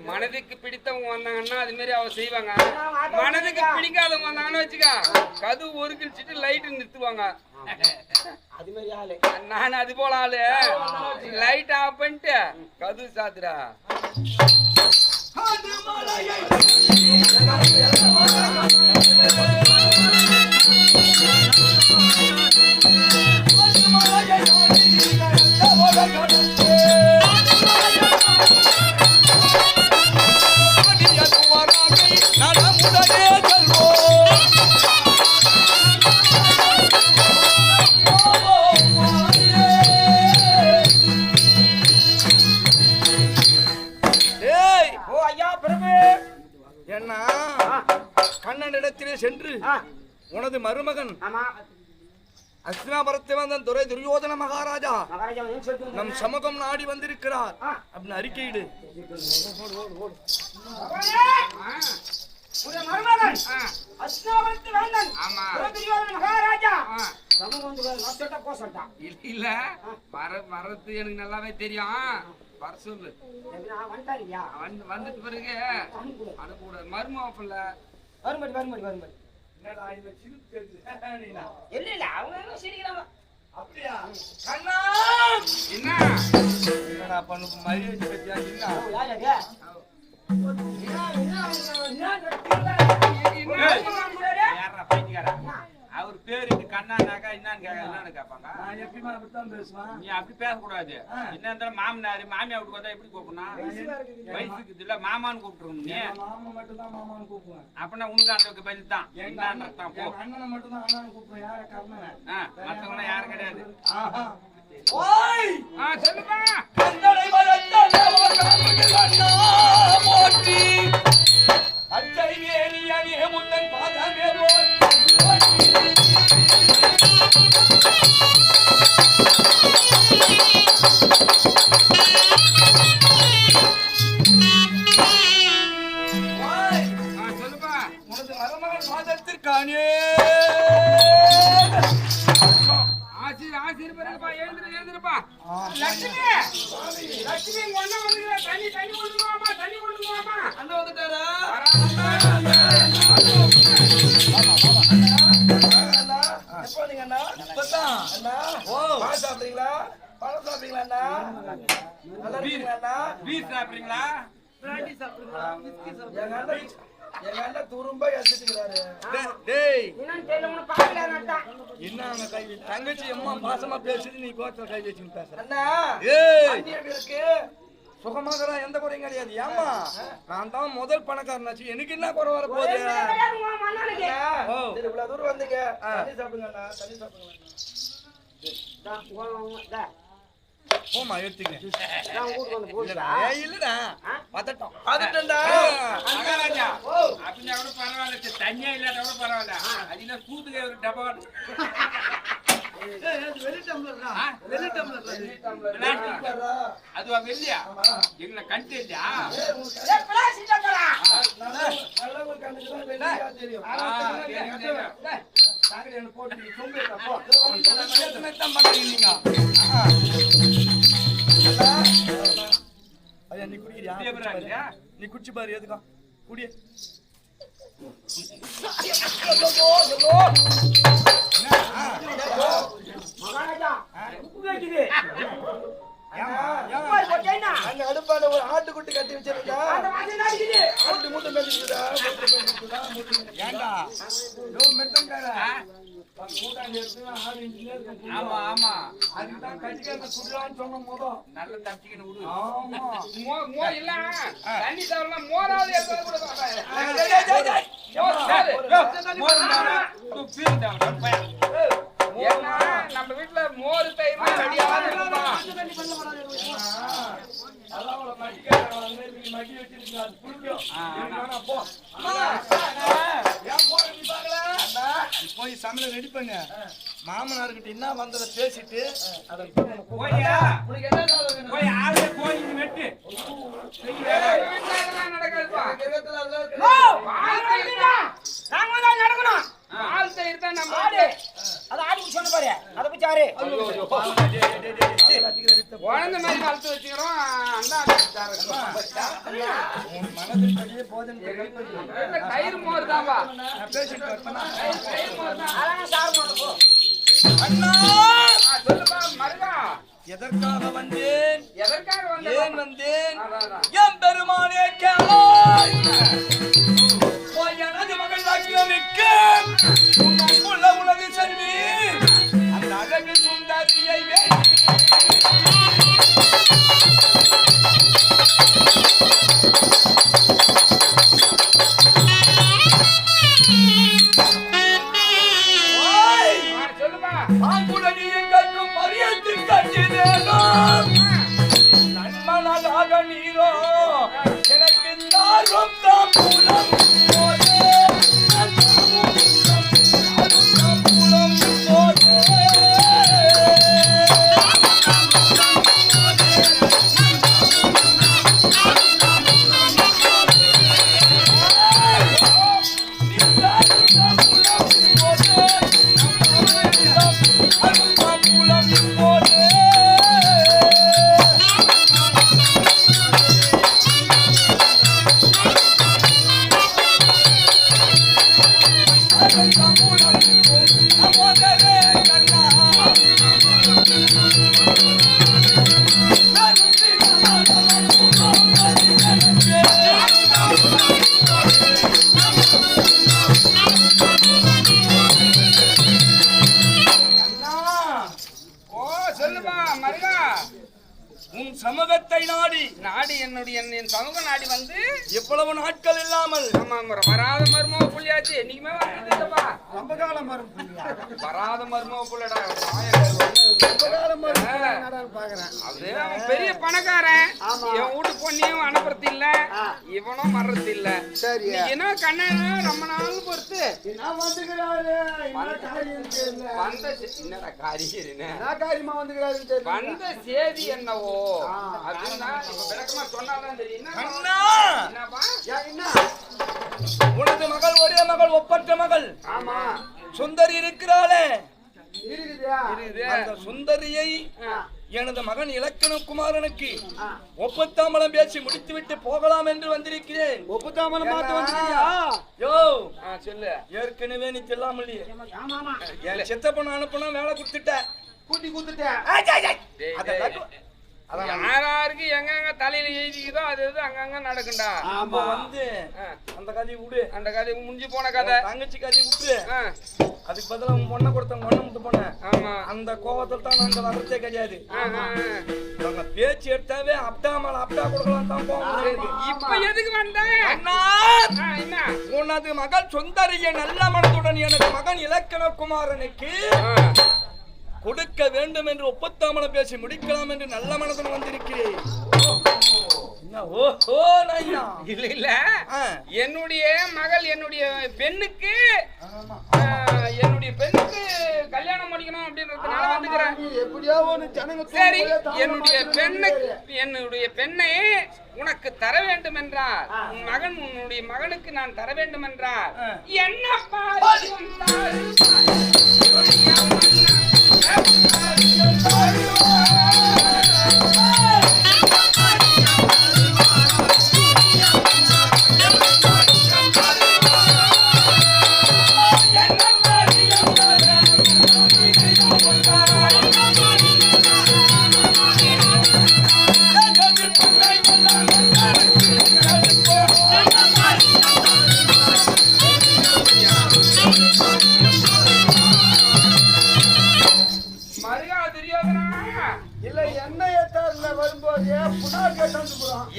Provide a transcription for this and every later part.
மனதுக்கு பிடித்தவங்க வந்தாங்கன்னா அது மாதிரி அவ செய்வாங்க. மனதுக்கு பிடிக்காதவங்க வந்தாங்கன்னு வச்சுக்கா கது ஒரு கிழிச்சிட்டு லைட்டு நிறுத்துவாங்க. நான் அது போல ஆளு லைட் ஆஃப் பண்ணிட்டு கது சாத்துறா. கண்ணனிடத்திலே சென்று உனது மருமகன் அஸ்தினாபுரத்தை வந்த துரை துரியோதன மகாராஜா நம் சமூகம் நாடி வந்திருக்கிறார் அப்படின்னு அறிக்கையிடு. இல்ல வரது எனக்கு நல்லாவே தெரியும். வர சொல்லு வந்துட்டு பிறகு அனுப்பக்கூடாது. மருமகன்ல என்ன பண்ணு மரியாதை அவர் பேரு கண்ணானாக்கா என்னன்னு கேட்பாங்க. நீ அப்படி பேசக்கூடாது. என்ன மாமனாரு மாமியா வீட்டுக்கு வந்தா எப்படி கூப்பிடணும்? வயசுக்கு இல்ல மாமான்னு கூப்பிட்டுருக்கணும். நீ அப்படின்னா உனக்கு அந்த பதில் தான். மத்தவங்க யாரும் கிடையாது. சொல்லுமா முந்தன் பாதாமே தங்கச்சி அம்மா பாசமா பேசுது. நீ கோத்துல கை வச்சு சுகமாக எந்த குறையும் கிடையாது. ஏமா நான் தான் முதல் பணக்காரனாச்சு. எனக்கு என்ன குறை வர போகுது? இவ்வளவு தூரம் வந்தீங்க. போமா எடுத்துங்க. இல்லடா பதட்டம் பதட்டம்டா. அப்படின்னா கூட பரவாயில்ல. தனியா இல்லாத கூட பரவாயில்ல. அதுல கூத்துக்க ஒரு டப்பா அதுவா வெள்ளியா எங்களை கண்டு இல்லையா? நீ குடிக்கிறியா? நீ குடிச்சு பாரு. எதுக்கா குடிய அடுப்பான ஒரு ஆட்டுக்குட்டி கட்டி வச்சிருக்கா. ஆட்டு மூட்டை ஆமா ஆமா அதுதான் கட்டிக்க சுடுறான்னு சொன்ன போதும் நல்ல தப்பிக்கணும் விடு. ஆமா இல்ல தண்ணி தரலாம் மோராவது நம்ம வீட்டுல மோர் தயிர் போய் சமையல் ரெடி பண்ண மாமனார்கிட்ட என்ன வந்ததை பேசிட்டு அதை குழந்தை மாதிரி வளர்த்து வச்சுக்கிறோம். அந்த மனதின்படியே போதன் கயிறு மோர் தான்பா. அண்ணா சொல்லுப்பா மருகா. எதற்காக வந்தேன்? எதற்காக ஏன் வந்தேன்? என் பெருமானே கேளாய். எனது மகள் வாக்கியமிக்க உனது செல்வி அந்த அழகு சுந்தரியை நன்மனதாக நீரோ எனக்கு தாரும் தாம் மூலம் சமூகத்தை நாடி நாடி என் சமூக நாடி வந்து எவ்வளவு நாட்கள் இல்லாமல் வராத மர்மோ புள்ளியாச்சு. என்னைக்குமே வரப்பா ரொம்ப காலம் வராத மர்மோ புள்ளடா. அவன் பெரிய பணக்காரன். என் வீட்டு பொண்ணையும் அனுப்புறது இல்ல, இவனும் வர்றது இல்ல. என்ன கண்ணா ரொம்ப நாள் பொறுத்து வந்த சேதி என்னவோ உனது மகள் ஒரே மகள் ஒப்பற்ற மகள். ஆமா சுந்தரி இருக்கிறாளே, அந்த சுந்தரியை எனது மகன் இலக்கணகுமாரனுக்கு ஒப்பத்தாமலம் பேசி முடித்து விட்டு போகலாம் என்று வந்திருக்கிறேன். ஒப்பத்தாமலம் பார்த்து வந்திருக்கியா? யோ சொல்லு. ஏற்கனவே நீ சொல்லாமல் என் சித்தப்பன அனுப்புனா வேலை கொடுத்துட்ட, கூட்டி கொடுத்துட்டேன். யாராருக்கு எங்க தலையில எழுதிக்குதோ அது அங்கங்க நடக்குண்டா. வந்து அந்த கதையை விடு, அந்த கதை முடிஞ்சு போன கதை. தங்கச்சி கதையை விட்டு அதுக்கு பதிலா உன் பொண்ணை கொடுத்தவங்க ஒண்ணு முட்டு போன. ஆமா அந்த கோபத்தில் தான் நாங்க வரதே கிடையாது. அவங்க பேச்சு எடுத்தாவே அப்டா மேல அப்டா கொடுக்கலாம் தான் போக. இப்ப எதுக்கு வந்த? என்ன உனது மகள் சுந்தரிய நல்ல மனதுடன் எனது மகன் இலக்கணகுமாரனுக்கு கொடுக்க வேண்டும் என்று ஒப்பத்தாமலம் பேசி முடிக்கலாம் என்று நல்ல மனதுடன் வந்திருக்கிறேன். இல்ல இல்ல, என்னுடைய மகள் என்னுடைய பெண்ணுக்கு கல்யாணம் பண்ணிக்கணும் அப்படின்றதுனால வந்துக்கிறேன். சரி, என்னுடைய பெண்ணை உனக்கு தர வேண்டும் என்றார், உன் மகன் உன்னுடைய மகனுக்கு நான் தர வேண்டும் என்றார். என்னப்பா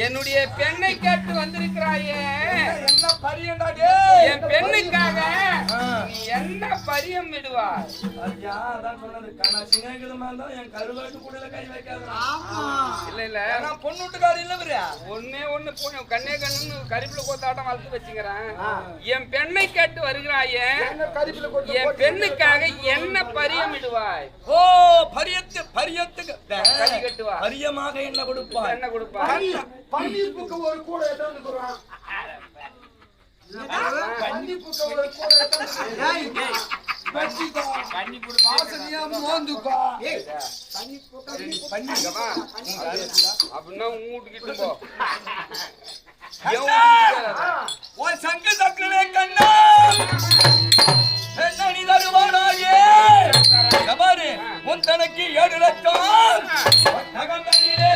என்னுடைய பெண்ணை கேட்டு வந்திருக்கிறாயே, என்ன பரியண்டா? என் பெண்ணுக்காக நீ என்ன பரியம் விடுவார்? இல்ல இல்ல, பொண்ணுட்டுக்காரு இல்ல, ஒன்னே ஒண்ணு கண்ணே கண்ணு கருப்புல கோத்தாட்டம் வளர்த்து வச்சுக்கிறேன். என் பெண்ணை கேட்டு வருகிறாயே, என் பெண்ணுக்காக என்ன பரியம் விடுவாய்? ஓ பரியத்துக்கு கறி கட்டுவா, பரியமாக என்ன கொடுப்பா? என்ன கொடுப்பா? பன்னீர் புக்கு ஒரு கூட எடுத்து போறான். வெட்டிக்கோ. கண்ணி குடு வாசனையா மோந்துக்கோ. பண்ணிக்கவா அப்படின்னா ஊட்டிக்கிட்டு போ ஒரு சங்கு சக்கரே கண்ணா என்ன நீ தருவானாயே பாரு உன் தனக்கு 7 லட்சம் நகம் தண்ணீரே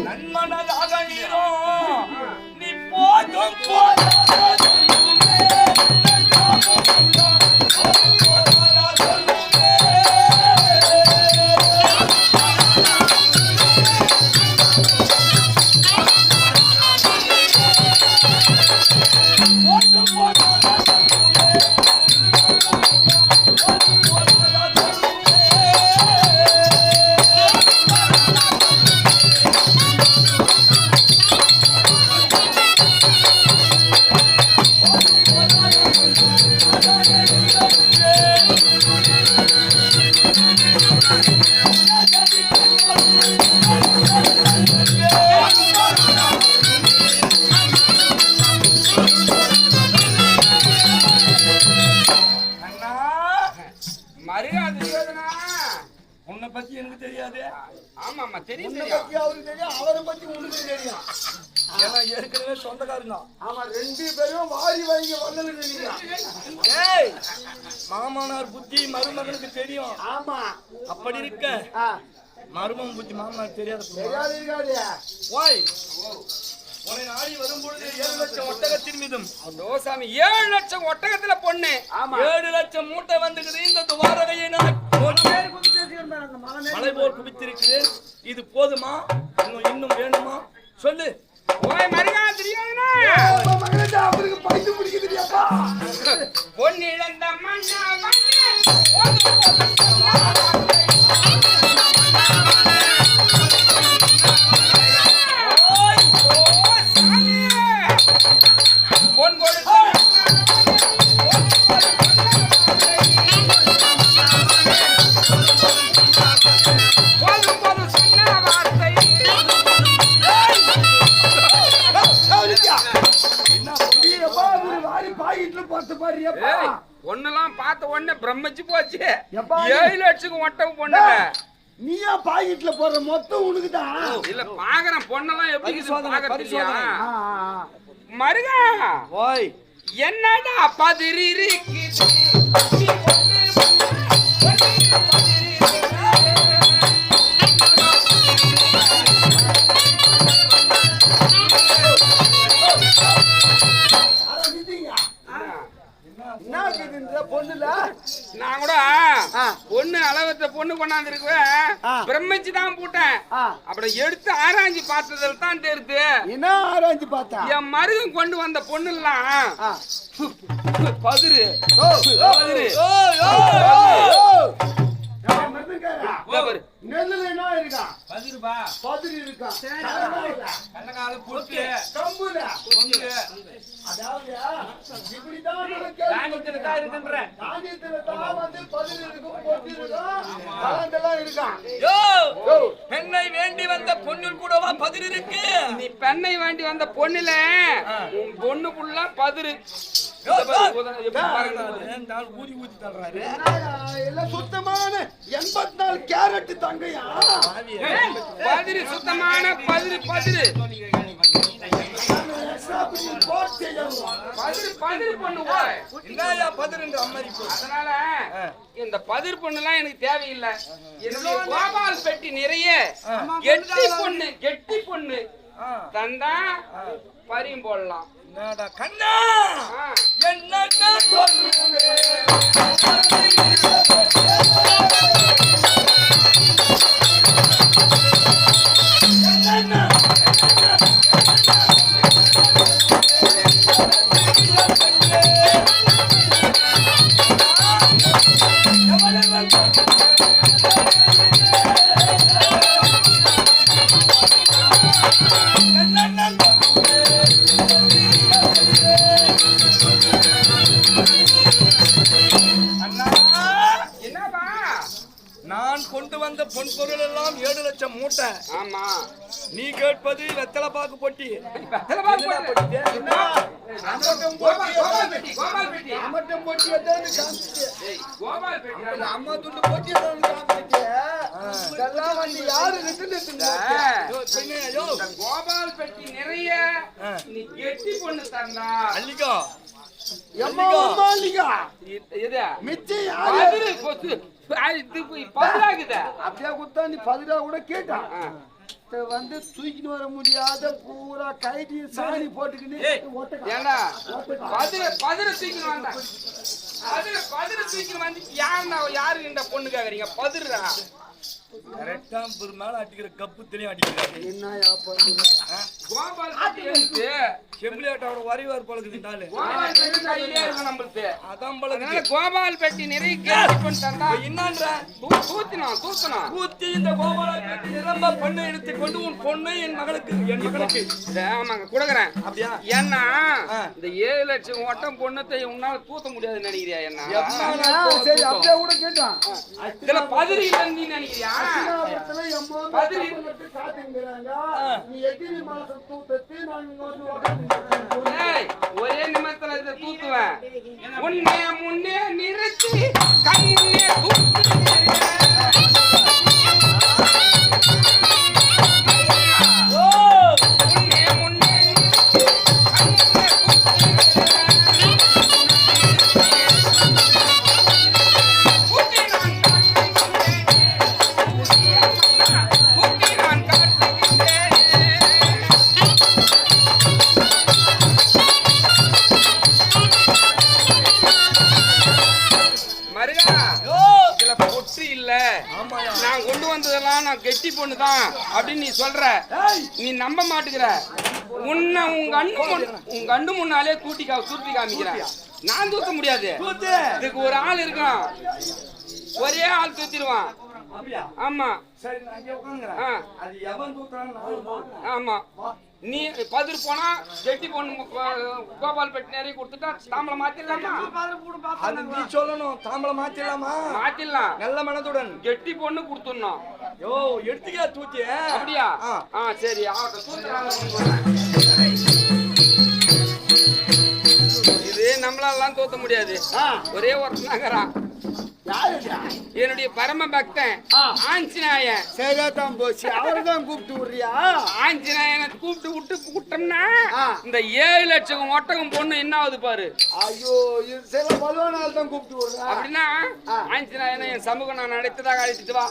நன்மனதாக நீரோ நீ போதும் உன்னை பத்தி எனக்கு தெரியாது. ஆமாமா தெரியும் உன்னை பத்தி அவருக்கு தெரியும், அவரை பத்தி உனக்கு தெரியும். ஏன்னா ஏற்கனவே சொந்தக்காரங்க. ஆமா, 2 பேரும் வாரி வாங்கி வந்தது தெரியும். ஏய் மாமனார் புத்தி மருமகனுக்கு தெரியும். ஆமா, அப்படி இருக்க மருமகன் புத்தி மாமனார் தெரியாது. தெரியாது இருக்காது. ஓய் உன்னை நாடி வரும்பொழுது 7 லட்சம் ஒட்டகத்தின் மீதும் சாமி 7 லட்சம் ஒட்டகத்துல பொண்ணு 7 லட்சம் மூட்டை வந்துக்குது. இந்த துவாரகையை நான் மலை போல் குவித்திருக்கிறேன். இது போதுமா? இன்னும் வேணுமா? சொல்லு. ஓய் மருகா தெரியாதுனா மகனே, அவருக்கு பைத்து பிடிக்க தெரியாப்பா. பொண்ணு இழந்த மண்ணா மண்ணே பொன் கொடுத்து ஒன்னெல்லாம் பார்த்த உடனே பிரம்மச்சு போச்சு. 7 லட்சம் ஒட்டகம் பொண்ணு நீயா பாக்கெட்ல போடுற மொத்தம் உனக்குதான். இல்ல பாக்குறேன் பொண்ணெல்லாம் எப்படி பாக்குறது இல்லையா மருகா? ஓய் என்னடா பதிரி பொண்ணுல நான் கூட பொண்ணு அளவற்ற பொண்ணு கொண்டாந்துருக்குவேன். பிரம்மச்சி தான் போட்டேன். அப்படி எடுத்து ஆராய்ச்சி பார்த்ததுல தான் தெரியுது. என்ன ஆராய்ச்சி பார்த்தா? என் மருகன் கொண்டு வந்த பொண்ணு எல்லாம் பதிரு நெல்லுல என்ன இருக்கா? பதிருபா பதிரு இருக்கா? கண்ணகால புட்டு கம்புல பொங்கு அதாவது இப்படிதான் தானியத்துல தான் இருக்குன்றேன். தானியத்துல தான் வந்து பதிரு இருக்கும், பொட்டு இருக்கும், கலந்தெல்லாம் இருக்கா. பெண்ணை வேண்டி வந்த பொண்ணில் கூடவா பதிர் இருக்கு? நீ பெண்ணை வேண்டி வந்த பொண்ணுல உன் பொண்ணுக்குள்ள பதிரு ஊதி ஊதி தள்ளுறாரு. எல்லாம் சுத்தமான 84 கேரட் தங்கையா. பதிரு சுத்தமான பதிரு பதிரு பதிரு பொண்ணு. என்னையா பதிர் என்று அம்மரிப்பு? அதனால இந்த பதிர் பொண்ணுலாம் எனக்கு தேவையில்லை. என்னுடைய கோபால் பெட்டி நிறைய கெட்டி பொண்ணு தந்தா பரியும் போடலாம். கண்ணா என்ன ஆமா நீ கேட்பது வெத்தலை பாக்கு பொட்டி. வெத்தலை பாக்கு பொட்டி என்ன அமட்டம் போட்டி அமட்டம் போட்டி எதாவது காமிச்சிட்டு கோபால் பெட்டி அம்மா துண்டு போட்டி எதாவது காமிச்சிட்டு இதெல்லாம் வந்து யாரு கோபால் பெட்டி நிறைய நீ கெட்டி பொண்ணு தந்தா அல்லிக்கா எம்மா அம்மா இல்லையா எது மிச்சம் பதிரு கொத்து இது பதிலாகுத அப்படியே குத்தா நீ 10 கூட கேட்டான் வந்து தூக்கிட்டு வர முடியாத பூரா கைடி சாணி போட்டுக்கின்னு ஏண்டா பதிரு தூக்கிட்டு வந்தா பதிரு தூக்கிட்டு வந்து யாரு இந்த பொண்ணு கேக்குறீங்க பதிரா கரெக்டா ஒரு மேல அடிக்கிற கப்பு தெளிவா அடிக்கிறாரு. என்னயா பண்ணுங்க கோபால் பெட்டி எடுத்து செம்பிளியாட்டோட வரிவார் பழகுதுனால கோபால் பெட்டி கையிலே இருக்கு நம்மளுக்கு அதான் பழகுது. அதனால கோபால் பெட்டி நிறைய கெட்டி பொண்ணு தந்தா என்னன்ற தூத்தணும் கூத்தி இந்த கோபால பெட்டி நிரம்ப பொண்ணு எடுத்து கொண்டு உன் பொண்ணு என் மகளுக்கு ஆமாங்க கொடுக்குறேன். அப்படியா? ஏன்னா இந்த 7 லட்சம் ஓட்டம் பொண்ணத்தை உன்னால தூத்த முடியாதுன்னு நினைக்கிறியா? என்ன சரி அப்படியே கூட கேட்டான் இதுல பதிரி இல்லைன்னு நீ நினைக்கிறியா? பதிரி நீ எத்தனை மாசம் தூத்தத்து ஏய், ஒரே நிமிஷத்துல இதை தூத்துவேன். முன்னே நிறுத்தி கண் முன்னே நான் கொண்டு வந்ததெல்லாம் நான் கெட்டி பொண்ணுதான் அப்படின்னு நீ சொல்ற. நீ நம்ப மாட்டுக்கிற. உன்னை உங்க கண்ணு முன்னாலே தூட்டி காமிக்கிறேன். நான் தூக்க முடியாது. இதுக்கு ஒரு ஆள் இருக்கான். ஒரே ஆள் தூத்திடுவான். ஆமா ஆமா. நீ பதிரு போனா கெட்டி பொண்ணு கோபால் பெட்டி நிறைய கொடுத்துட்டா தாம்பளை மாத்திடலாமா? அது நீ சொல்லணும். தாம்பளை மாத்திடலாமா? மாத்திடலாம். நல்ல மனதுடன் கெட்டி பொண்ணு கொடுத்துடணும். யோ எடுத்துக்கா தூத்தி. அப்படியா? சரி. இது நம்மளாலாம் தோத்த முடியாது. ஒரே ஒருத்தனாகிறான். என்னுடைய பரம பக்தன் ஆஞ்சநாயன். சரிதான் போச்சு. அவர்தான் கூப்பிட்டு விடுறியா? ஆஞ்சநாயனை கூப்பிட்டு விட்டோம்னா இந்த 7 லட்சம் ஒட்டகம் பொண்ணு என்ன ஆகுது பாரு. ஐயோ சில பலவனால் தான் கூப்பிட்டு விடுறா. அப்படின்னா ஆஞ்சநாயனை என் சமூகம் நான் அழைத்ததாக அழைச்சிட்டு வா.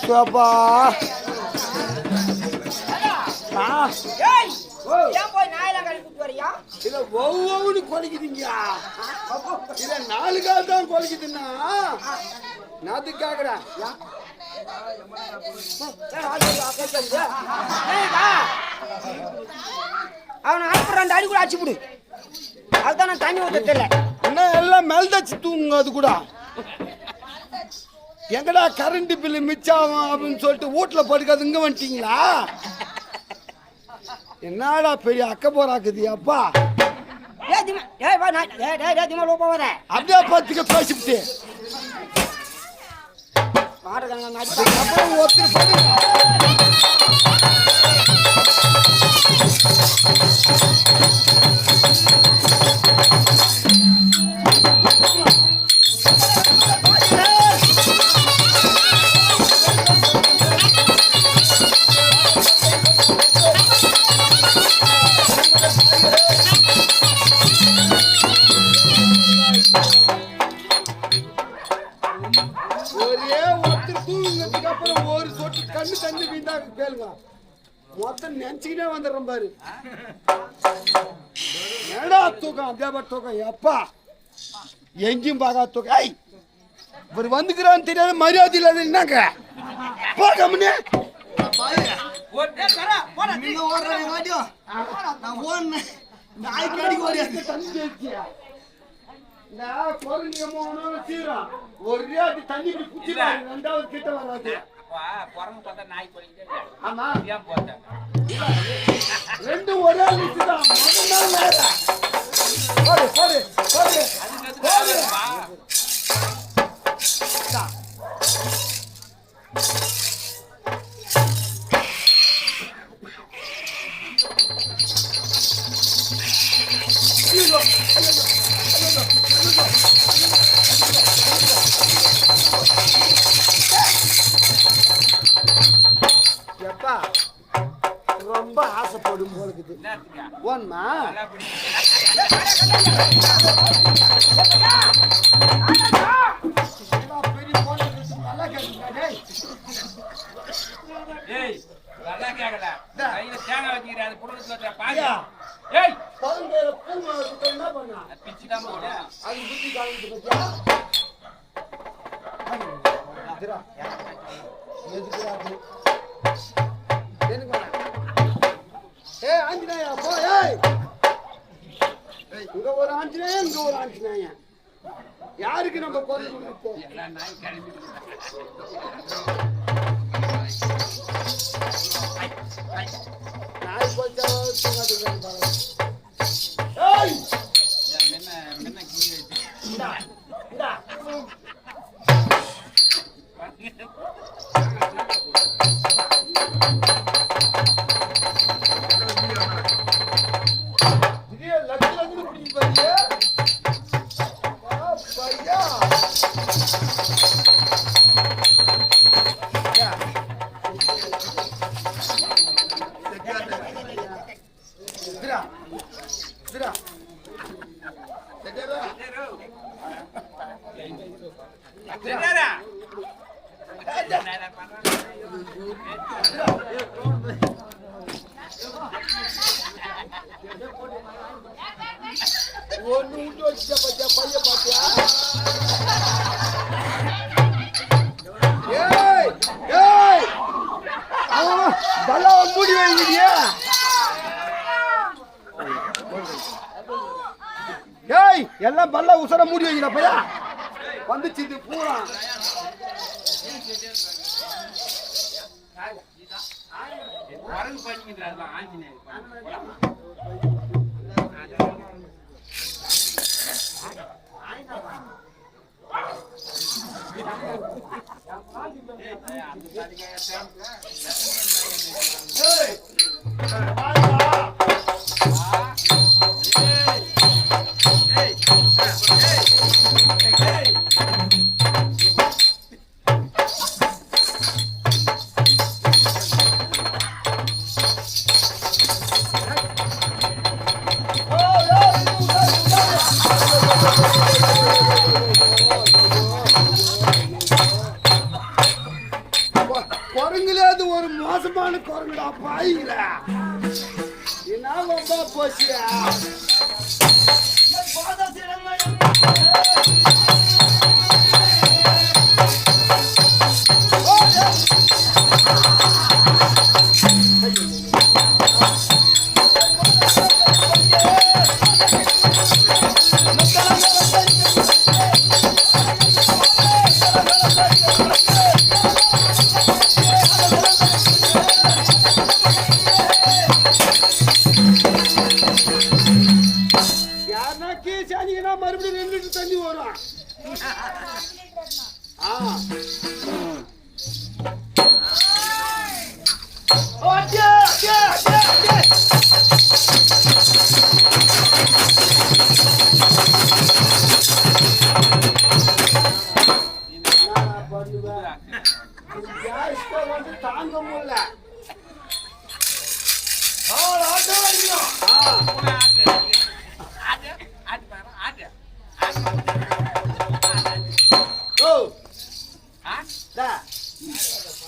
பாப்பா இல்ல ஒவ்வொன்னு கொலைக்குதுங்க. இல்ல 4 கால் தான் கொலைக்குதுன்னா அதுக்காகடா. அவனை அனுப்புற 2 அடி கூட அடிச்சு விடு. அதுதான் நான் தண்ணி ஊத்த தெரியல. என்ன எல்லாம் மேல்தாச்சு தூங்குங்க. அது கூட எங்கடா கரண்ட் பில்லு மிச்சம் அப்படின்னு சொல்லிட்டு வீட்டுல படுக்காது இங்க வந்துட்டீங்களா? என்னடா பெரிய அக்க போராக்குது அப்பா. திமா ஏய் வா நான் டேய் திமா லோ போவாத அப்படியே பார்த்துக்க பேசிவிட்டு மாட்டங்க நான் அப்புறம் ஒருத்தர் போடுங்க ஒரே ஒருத்தர் தூங்குறதுக்கு அப்புறம் ஒரு சொட்டு கண்ணு தண்ணி வீண்டா கேளுங்க மொத்தம் நினைச்சுக்கிட்டே வந்துடுறோம் பாரு ஏடா தூக்கம் அதே தூக்கம் எப்பா எங்கேயும் பார்க்காத தூக்கம் ஐய் இவர் வந்துக்கிறான்னு தெரியாத மரியாதை இல்லாத என்னங்க போகமுன்னே ஒரே அடி தண்ணி குடிச்சு ரெண்டாவது கிட்ட வராது ஆமா ரெண்டு ஒரே தான் எப்பா ரொம்ப ஆசைப்படும் போலுக்குது ஓன்மா என்ன பண்ணா அது புத்தி காமிச்சு ஆஞ்சநேயா போ இங்க ஒரு ஆஞ்சநேயா இங்க ஒரு ஆஞ்சநேயா யாருக்கு நம்ம குரல் கொடுப்போம் நாய் போச்சா ஒன்னு விட்டு வச்ச பச்சா பைய பாத்தியா ஏய் ஏய் பலா மூடி வைங்கடியா ஏய் எல்லாம் பல்லா உசர மூடி வைங்கடா பையா வந்துச்சு இது பூரா குரங்குல அது ஒரு மோசமான குரங்குடா பாய்கிற என்ன ரொம்ப போச்சியா யாருன்னா கீழே அடிங்கன்னா மறுபடியும் 2 லிட்டர் தண்ணி வரும். தாங்க முடியல.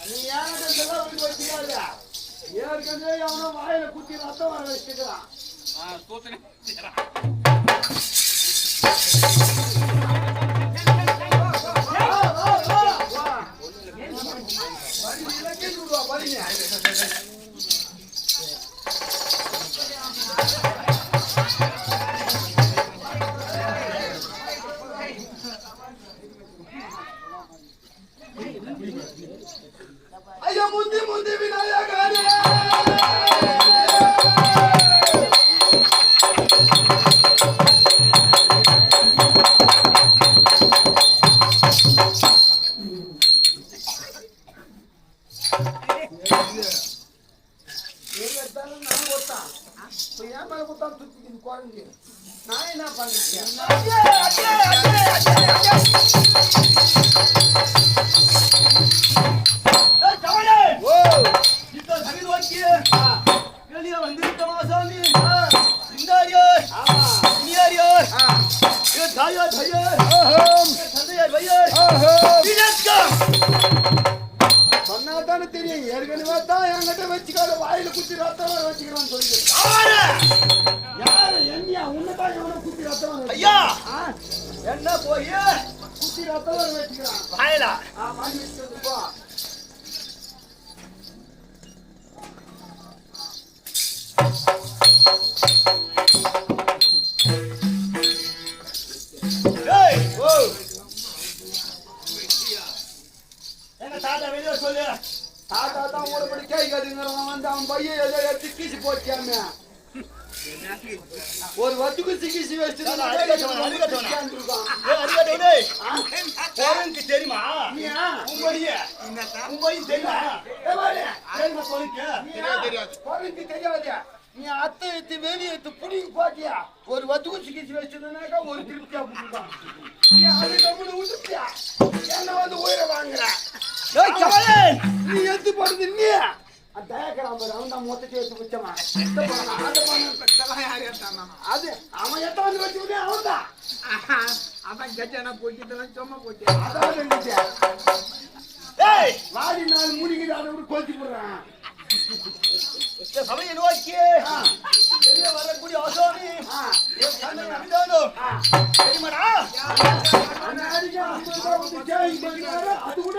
நீ ஏற்கனவே அவன வாயில குத்தி ரத்தம் வர வச்சுக்கிறான். ஐயா முந்தி முந்தி விநாயகரே நான் என்ன பண்ணுறேன்? சொன்னாதானே தெரியும். ஏற்கனவே தான் என்கிட்ட வச்சுக்காத வாயில குத்தி ரத்தம் வர வச்சுக்கிறான்னு சொல்லி யாரு என்னையா உன்னதான் எவனை குத்தி ரத்தம் வர ஐயா என்ன போய் குத்தி ரத்தம் வர வச்சுக்கிறான் வாயிலா வாங்கி வச்சுட்டு போ. தாத்தா தான் ஒரு கை கட்டுங்கிறவன் வந்து அவன் பையன் ஏதோ எடுத்து கீசி போச்சாமே ஒரு வத்துக்கு சிகிச்சை வச்சு தெரியுமா தெரியாது. நீ அத்தை எடுத்து வெளியே எடுத்து புடிங்க போட்டியா ஒரு வத்துக்கு சிகிச்சை வச்சுனாக்கா ஒரு திருப்தியா புடிப்பான். நீ அது கம்முனு விட்டுட்டியா என்ன வந்து உயிரை வாங்குற நீ எடுத்து போடுது நீ மொத்தத்தை எடுத்து வச்சமா அது அவன் எத்த வந்து வச்சு அவன் தான் அதான் கட்சானா போட்டு சும்மா போட்டு அதான் வாடி நாள் முடிக்கிட்டு அதை விட்டு கோச்சி போடுறான். சமயம் நோக்கி வரக்கூடிய அசாமி அது கூட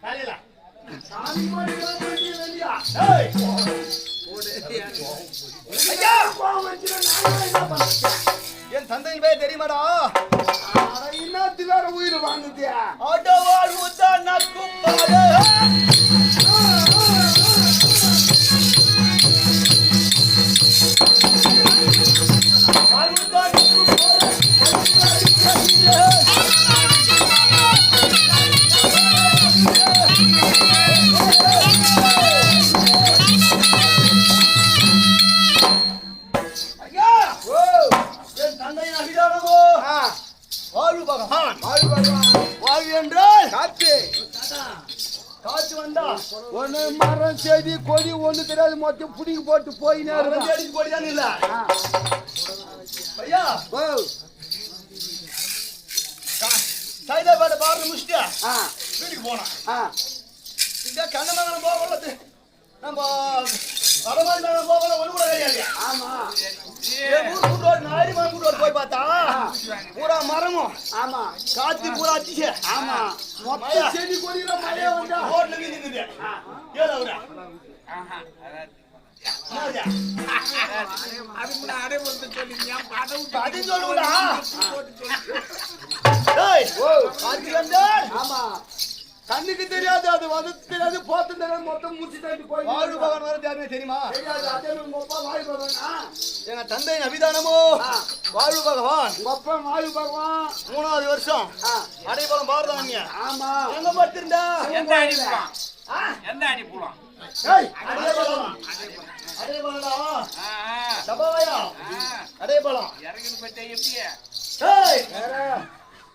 5 என் தந்தையின் பேர் தெரியுமாடா? இன்னத்து வேற உயிர் வாங்குதியா ஒன்னு மரம் செடி கொடி ஒண்ணு தெரியாது மொத்தம் புடிக்கு போட்டு போயினே கொடிதான் இல்ல ஐயா சைதாபாத பாரு முடிச்சிட்டியா வீட்டுக்கு போனா இந்த கண்ணமங்கலம் போகலது நம்ம வடமாநிலம் போகல ஒண்ணு கூட கிடையாது. ஆமா கூட்டோடு நாரிமான் கூட்டோடு போய் பார்த்தா பூரா மரமும் ஆமா காத்து பூரா அடிச்சு ஆமா மொத்தம் செடி கொடியில மழையா வந்தா ரோட்ல நிக்குது ஏல அவரா கண்ணுக்கு தெரியாது, அது வந்து தெரியாது, போத்து தெரியாது, மொத்தம் முடிச்சு தட்டி போய் வாழ்வு பகவான் வர யாருமே தெரியுமா? தெரியாது. அதே மாதிரி உங்க அப்பா வாழ்வு பகவானா? எங்க தந்தை அபிதானமோ வாழ்வு பகவான். உங்க அப்பா வாழ்வு பகவான் 3வது வருஷம் அடைபலம் பாரதாங்க. ஆமா. எங்க பார்த்திருந்தா? எந்த அடி போலாம்? எந்த அடி போலாம்? ஏய், அடைபலம். அடைபலடா. சபாயா. அடைபலம். இறங்கி போயிட்டே எப்படியே? ஏய்,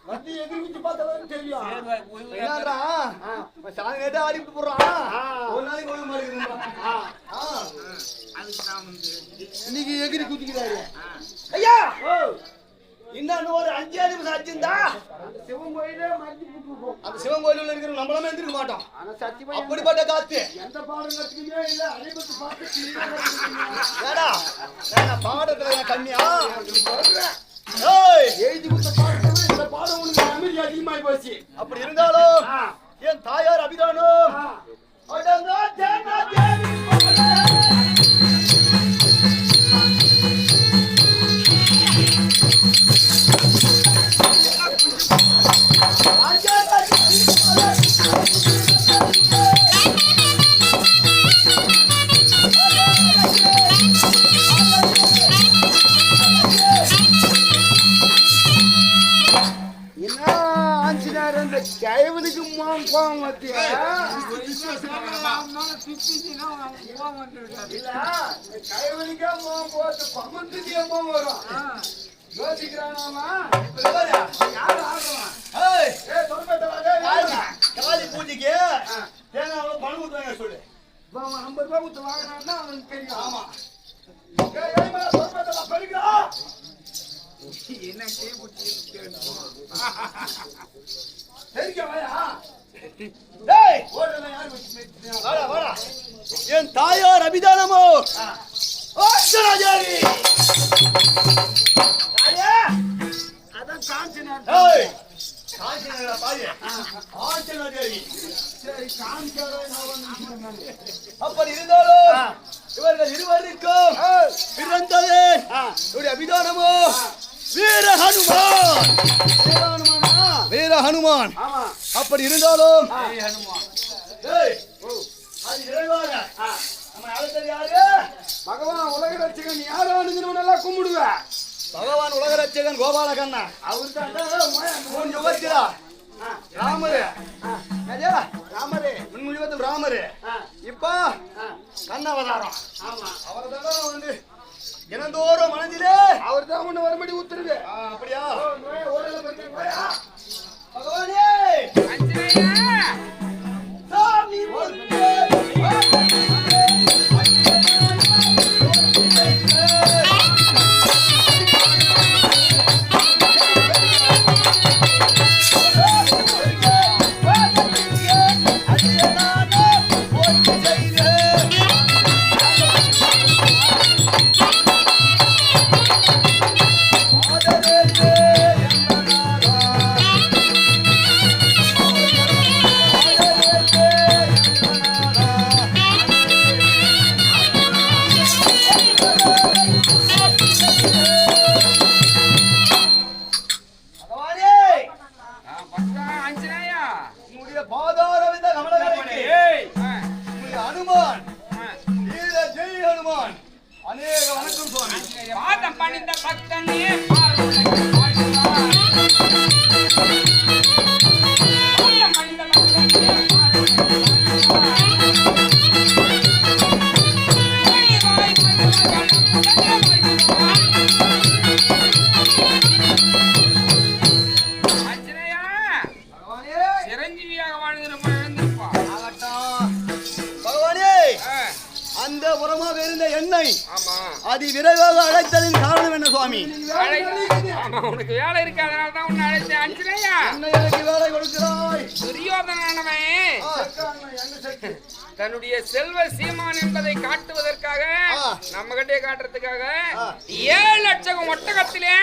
வந்து எதிர்த்து பார்த்தாலும் தெரியும். என்னடா சாமி கேட்டா ஆடிட்டு போறான். ஒரு நாளைக்கு ஒரு மாதிரி இருந்தான். இன்னைக்கு எகிரி குதிக்கிறாரு. ஐயா இன்னும் ஒரு 5 நிமிஷம் ஆச்சுந்தா சிவன் கோயிலே மறைஞ்சு போட்டுருக்கோம். அந்த சிவன் கோயிலுள்ள இருக்கிற நம்மளாமே எந்திரிக்க மாட்டோம். அப்படிப்பட்ட காத்து எந்த பாடம் கத்துக்கவே இல்லை. அனைவருக்கு பார்த்து ஏடா நான் பாடத்துல கம்மியா எழுதி கொடுத்த பாடத்துல இந்த பாடம் உனக்கு நம்பிக்கை அதிகமாகி போச்சு. அப்படி இருந்தாலும் என் தாயார் அபிதானோ கைவனுக்கு கோபம் மத்தியா கைவனுக்கே போட்டு பம்மத்துக்கே வரும். யோசிக்கிறானாமா காலி பூஜைக்கு தேங்காய் பணம் கொடுத்தாங்க சொல்லு. 50 ரூபாய் கொடுத்து வாங்கினா அவனுக்கு தெரியும். ஆமா படிக்கிறோம் என் தாயார் அபிதானமோ அப்படி இருந்தாலும் இவர்கள் இருவருக்கும் பிறந்தது அபிதானமோ வீர ஹனுமான். வீர ஹனுமான். அப்படி இருந்தாலும் பகவான் உலக ரட்சகன் யாரும் கும்பிடுவ. பகவான் உலக ரட்சகன் கோபாலகண்ணா அவர் தான் ராமரு. ராமரு முன்முழுவத்தில் ராமரு. இப்ப கண்ணவதாரம் அவர்தான் வந்து தினந்தோறும் மனதிலே அவர் தான் ஒண்ணு வரும்படி உத்தரவு. அப்படியா பகவானே சாமி அதி விரைவாக அழைத்ததின் காரணம் என்ன சுவாமி? உனக்கு வேலை இருக்கு, அதனால தான் உன்னை அழைச்சேன். அஞ்சனையா என்ன எனக்கு வேலை கொடுக்கிறாய்? துரியோதனனவன் தன்னுடைய செல்வ சீமான் என்பதை காட்டுவதற்காக நம்ம கிட்டே காட்டுறதுக்காக 7 லட்சம் ஒட்டகத்திலே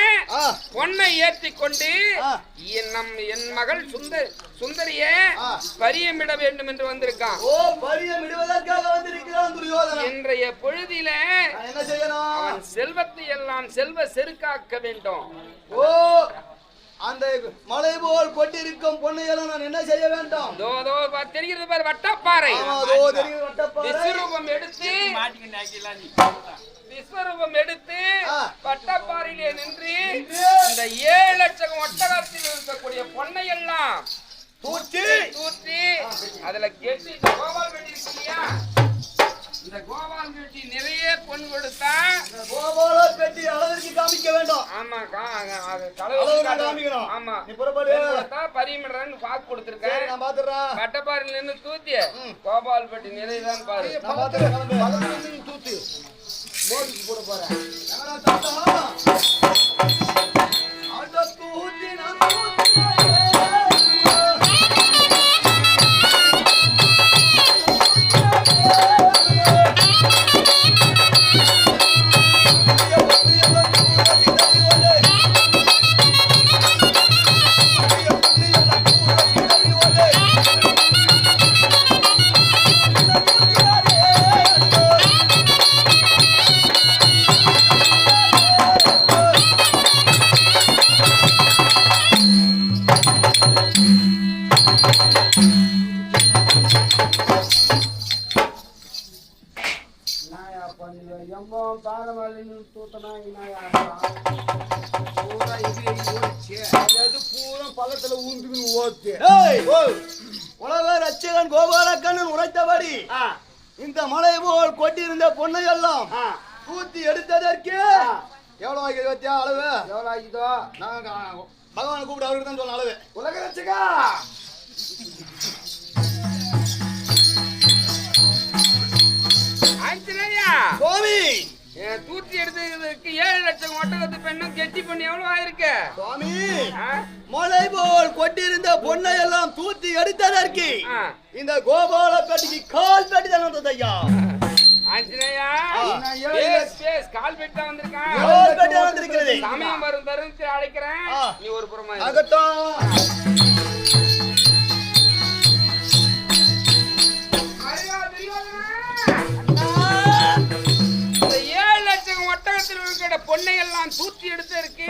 பொன்னை ஏற்றி கொண்டு என் மகள் சுந்தரியே பரியமிட வேண்டும் என்று வந்திருக்கான். ஓ, பரியமிடுவதற்காக வந்திருக்கிறான் துரியோதனன். இன்றைய பொழுதில என்ன செய்யணும்? அவன் செல்வத்தை எல்லாம் செல்வ செருக்காக்க வேண்டும். ஓ, அந்த மலை போல் கொட்டிருக்கும் பொண்ணையெல்லாம் நான் என்ன செய்ய வேண்டும்? தெரிகிறது பாரு வட்டப்பாறை. விஸ்வரூபம் எடுத்து வட்டப்பாறையிலே நின்று இந்த 7 லட்சம் ஒட்டகத்தில் இருக்கக்கூடிய பொன்னை எல்லாம் தூற்றி அதுல கெட்டி கோபால் வெட்டி இருக்கு இல்லையா, இந்த கோபால் பெட்டி நிறைய பொன் கொடுத்தா கோபால பெட்டி அளவிற்கு காமிக்க வேண்டும். ஆமா காமிக்கணும். ஆமா நீ புறப்படு. பரிமிடறன்னு பாக்கு கொடுத்திருக்கேன். நான் பாத்துறேன். கட்டப்பாறையில நின்னு தூத்தி கோபால் பெட்டி நிறையதான் பாரு. நான் பாத்துறேன். பக்கத்துல நின்னு தூத்து மோதிக்கு போட போறேன். என்னடா தாத்தா ஆட்ட தூத்தி நான் பள்ளத்துல ஊந்துக்கு ஓத்து. உலக ரட்சகன் கோபாலக்கண்ணன் உரைத்தபடி இந்த மலை போல் கொட்டியிருந்த பொண்ணை எல்லாம் தூத்தி எடுத்ததற்கு எவ்வளவு ஆகியது வத்தியா அளவு? எவ்வளவு ஆகிதோ? நாங்க பகவானை கூப்பிட்டு அவருக்கு தான் சொன்ன அளவு. உலக ரட்சகா சுவாமி தூத்தி எடுத்ததுக்கு 7 லட்சம் ஒட்டகத்து பெண்ணும் கெட்டி பண்ணி எவ்வளவு ஆயிருக்கு சுவாமி? மலை போல் கொட்டியிருந்த பொண்ணை எல்லாம் தூத்தி எடுத்ததற்கு இந்த கோபால பெட்டிக்கு கால் பெட்டி தான் வந்தது ஐயா. ஆஞ்சநேயா கால் பெட்டி தான் வந்திருக்கான். கால் பெட்டி தான் வந்திருக்கிறது. சமயம் வரும் தருணத்தை அழைக்கிறேன். நீ ஒரு புறமா ஆகட்டும். பொண்ணை எல்லாம் தூத்தி எடுத்திருக்கு.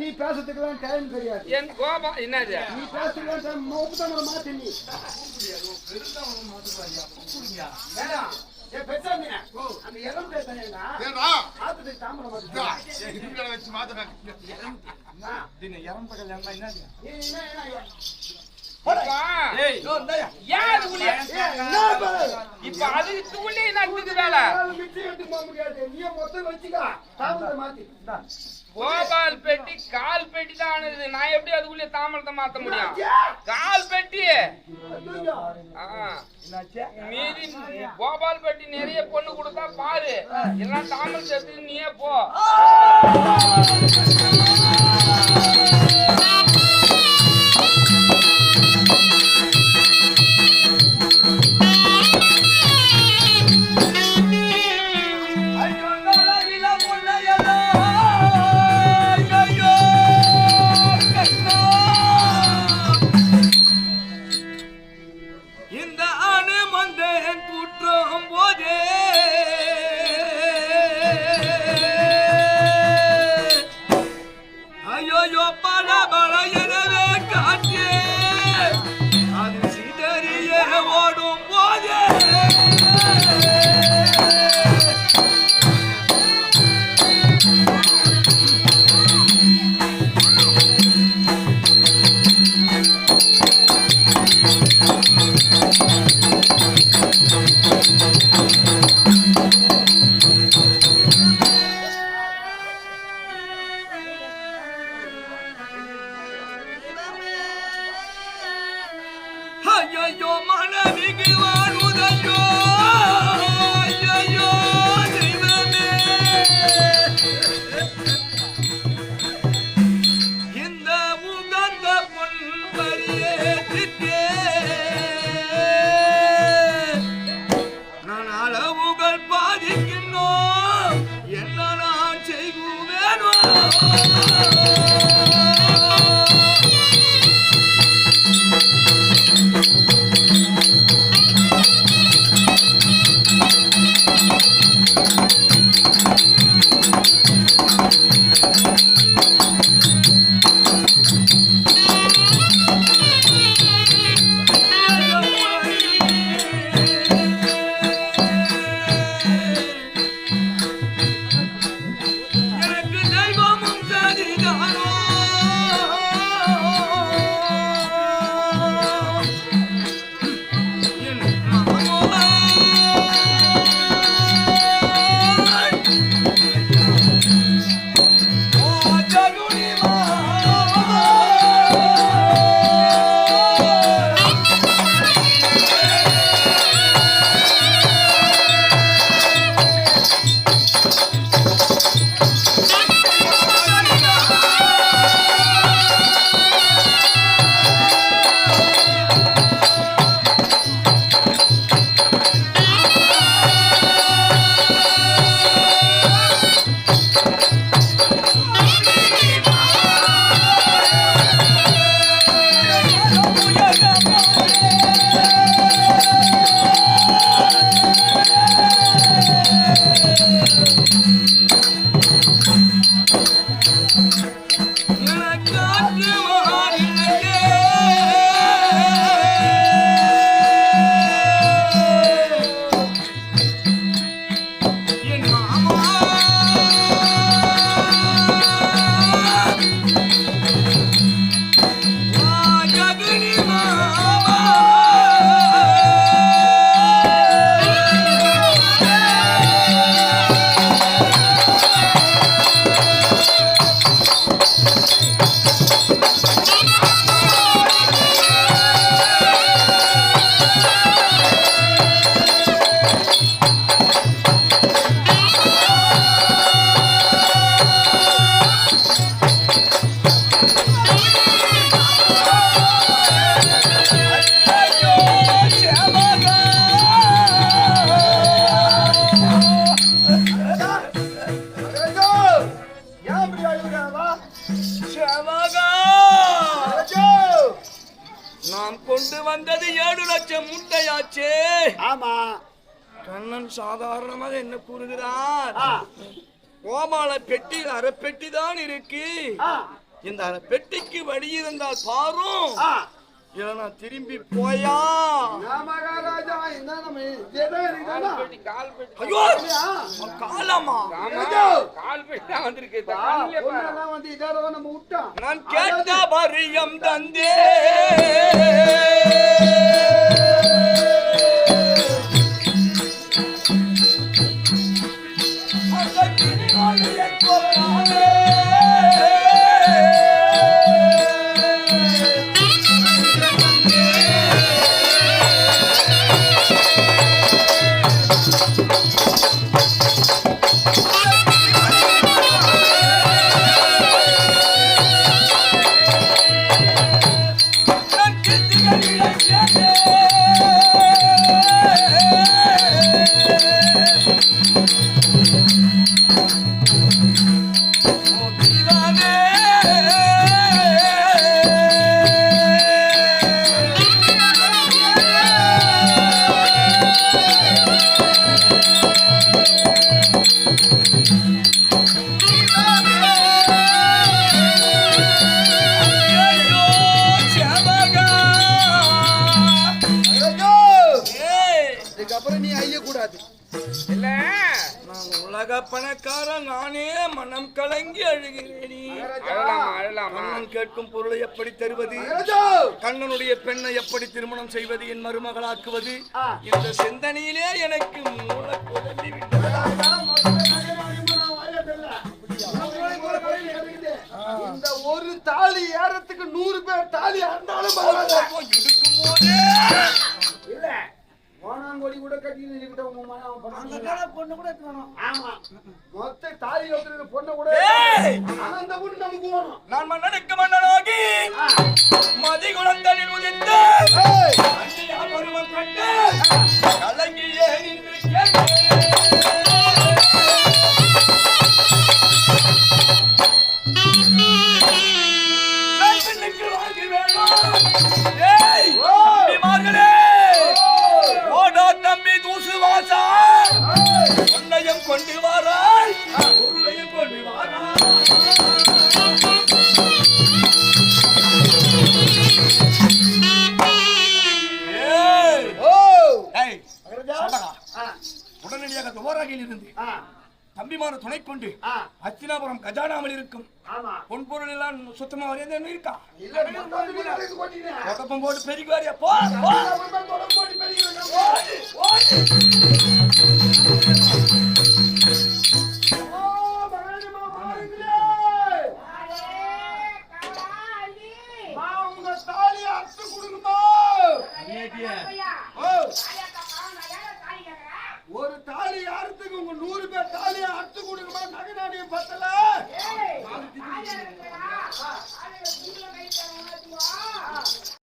நீ பேசுறதுக்குலாம் டைம் கிடையாது. என் கோபா என்னது? நீ பேசுறதுக்கு மூக்குதமர மாத்தி நீ. வேண்டாம். ஏ பெற்றமே. அந்த இளம் பேசனேடா. ஏடா? ஆத்துக்கு தாமரை மாத்தி. இதுல வச்சு மாத்துறேன். தின இளம் பகல் என்ன என்னது? என்ன இப்ப அதுக்கு தூளே நட்டுக்கு வேலை. கோபால் பெட்டி கால் பெட்டி தான் ஆனது. நான் எப்படி அதுக்குள்ளே தாமரத்தை மாத்த முடியும்? கால் பெட்டி மீதி கோபால் பெட்டி நிறைய பொண்ணு கொடுத்தா பாரு, எல்லாம் தாமல் சேர்த்து நீயே போ. கண்ணன் சாதாரணமாக என்ன கூறுகிறார்? கோமாள பெட்டியில் அரைப்பெட்டி தான் இருக்கு. இந்த அரைப்பெட்டிக்கு வழி இருந்தால் பாரும், இல்லைன்னா திரும்பி போயா. மகாராஜா என்ன நம்ம ஐயோ காலமா வந்து இதோட நம்ம விட்டோம். நான் கேட்ட பரியம் தந்தே பணக்காரன் நானே மனம் கலங்கி அழுகிறேன். கேட்கும் பொருளை எப்படி தருவது? கண்ணனுடைய பெண்ணை எப்படி திருமணம் செய்வது? என் மருமகளாக்குவது? இந்த சிந்தனையிலே எனக்கு மூளை குழம்பி விட்டது. இந்த ஒரு தாலி ஏறத்துக்கு 100 பேர் தாலி அண்டாலும் இருக்கும் போதே இல்ல மோனாங்கோடி கூட கட்டி பொண்ணு கூட ஆமா மொத்த தாலி வைக்கிற பொண்ணு கூட அந்த பொண்ணு நமக்கு வேணும். நான் மன்னனுக்கு மன்னனாகி மதிகுணங்களில் உதித்த பருவம் கண்டு கலங்கியே நின்றிருக்கிறேன். கொண்டு வாராய் கொண்டு வாராய். உடனடியாக துவாரகையில் இருந்து தம்பிமான துணை கொண்டு அத்தினாபுரம் கஜானாமல் இருக்கும் பொன்பொருள் எல்லாம் சுத்தமா வரையா இருக்கா? தொடப்பம் போட்டு பெருகி வாரியா போ. ஒரு தாலி யாருக்கு உங்க 100 பேர் தாலியை அறுத்து கொடுக்குமா? நகை நாடிய பத்தல